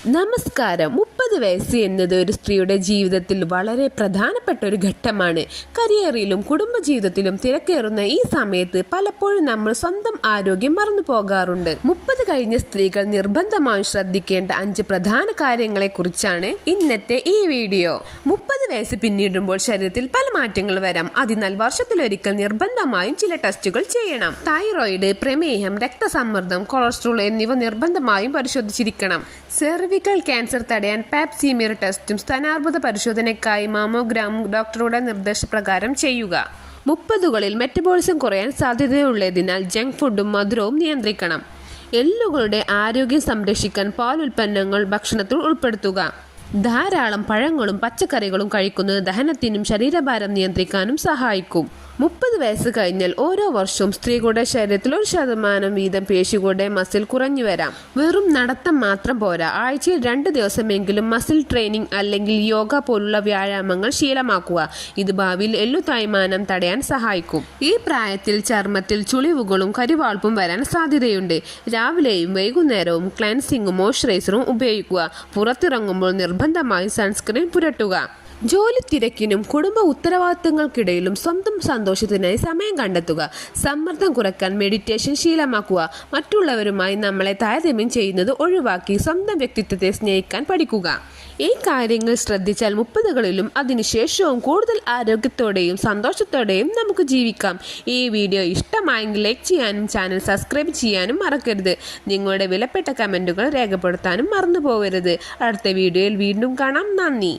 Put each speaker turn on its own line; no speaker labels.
നമസ്കാരം. 30 വയസ്സ് എന്നത് ഒരു സ്ത്രീയുടെ ജീവിതത്തിൽ വളരെ പ്രധാനപ്പെട്ട ഒരു ഘട്ടമാണ്. കരിയറിലും കുടുംബജീവിതത്തിലും തിരക്കേറുന്ന ഈ സമയത്ത് പലപ്പോഴും നമ്മൾ സ്വന്തം ആരോഗ്യം മറന്നു പോകാറുണ്ട്. 30 കഴിഞ്ഞ സ്ത്രീകൾ നിർബന്ധമായും ശ്രദ്ധിക്കേണ്ട 5 പ്രധാന കാര്യങ്ങളെ കുറിച്ചാണ് ഇന്നത്തെ ഈ വീഡിയോ. 30 വയസ്സ് പിന്നിടുമ്പോൾ ശരീരത്തിൽ പല മാറ്റങ്ങൾ വരാം. അതിനാൽ വർഷത്തിലൊരിക്കൽ നിർബന്ധമായും ചില ടെസ്റ്റുകൾ ചെയ്യണം. തൈറോയിഡ്, പ്രമേഹം, രക്തസമ്മർദ്ദം, കൊളസ്ട്രോൾ എന്നിവ നിർബന്ധമായും പരിശോധിച്ചിരിക്കണം. സെർവിക്കൽ ക്യാൻസർ തടയാൻ പാപ് സ്മിയർ ടെസ്റ്റും സ്ഥാനാർബുദ പരിശോധനയ്ക്കായി മാമോഗ്രാമും ഡോക്ടറുടെ നിർദ്ദേശപ്രകാരം ചെയ്യുക. 30കളിൽ മെറ്റബോളിസം കുറയാൻ സാധ്യതയുള്ളതിനാൽ ജങ്ക് ഫുഡും മധുരവും നിയന്ത്രിക്കണം. എല്ലുകളുടെ ആരോഗ്യം സംരക്ഷിക്കാൻ പാലുൽപ്പന്നങ്ങൾ ഭക്ഷണത്തിൽ ഉൾപ്പെടുത്തുക. ധാരാളം പഴങ്ങളും പച്ചക്കറികളും കഴിക്കുന്നത് ദഹനത്തിനും ശരീരഭാരം നിയന്ത്രിക്കാനും സഹായിക്കും. 30 വയസ്സ് കഴിഞ്ഞാൽ ഓരോ വർഷവും സ്ത്രീകളുടെ ശരീരത്തിൽ 1% വീതം പേശികളുടെ മസിൽ കുറഞ്ഞു വരാം. വെറും നടത്തം മാത്രം പോരാ, ആഴ്ചയിൽ 2 ദിവസമെങ്കിലും മസിൽ ട്രെയിനിങ് അല്ലെങ്കിൽ യോഗ പോലുള്ള വ്യായാമങ്ങൾ ശീലമാക്കുക. ഇത് ഭാവിയിൽ എല്ലു തേയ്മാനം തടയാൻ സഹായിക്കും. ഈ പ്രായത്തിൽ ചർമ്മത്തിൽ ചുളിവുകളും കരിവാൾപ്പും വരാൻ സാധ്യതയുണ്ട്. രാവിലെയും വൈകുന്നേരവും ക്ലെൻസിങ്ങും മോയ്സ്ചറൈസറും ഉപയോഗിക്കുക. പുറത്തിറങ്ങുമ്പോൾ നിർബന്ധമായി സൺസ്ക്രീൻ പുരട്ടുക. ജോലി തിരക്കിനും കുടുംബ ഉത്തരവാദിത്തങ്ങൾക്കിടയിലും സ്വന്തം സന്തോഷത്തിനായി സമയം കണ്ടെത്തുക. സമ്മർദ്ദം കുറയ്ക്കാൻ മെഡിറ്റേഷൻ ശീലമാക്കുക. മറ്റുള്ളവരുമായി നമ്മളെ താരതമ്യം ചെയ്യുന്നത് ഒഴിവാക്കി സ്വന്തം വ്യക്തിത്വത്തെ സ്നേഹിക്കാൻ പഠിക്കുക. ഈ കാര്യങ്ങൾ ശ്രദ്ധിച്ചാൽ 30കളിലും അതിനുശേഷവും കൂടുതൽ ആരോഗ്യത്തോടെയും സന്തോഷത്തോടെയും നമുക്ക് ജീവിക്കാം. ഈ വീഡിയോ ഇഷ്ടമായെങ്കിൽ ലൈക്ക് ചെയ്യാനും ചാനൽ സബ്സ്ക്രൈബ് ചെയ്യാനും മറക്കരുത്. നിങ്ങളുടെ വിലപ്പെട്ട കമൻറ്റുകൾ രേഖപ്പെടുത്താനും മറന്നു പോകരുത്. അടുത്ത വീഡിയോയിൽ വീണ്ടും കാണാം. നന്ദി.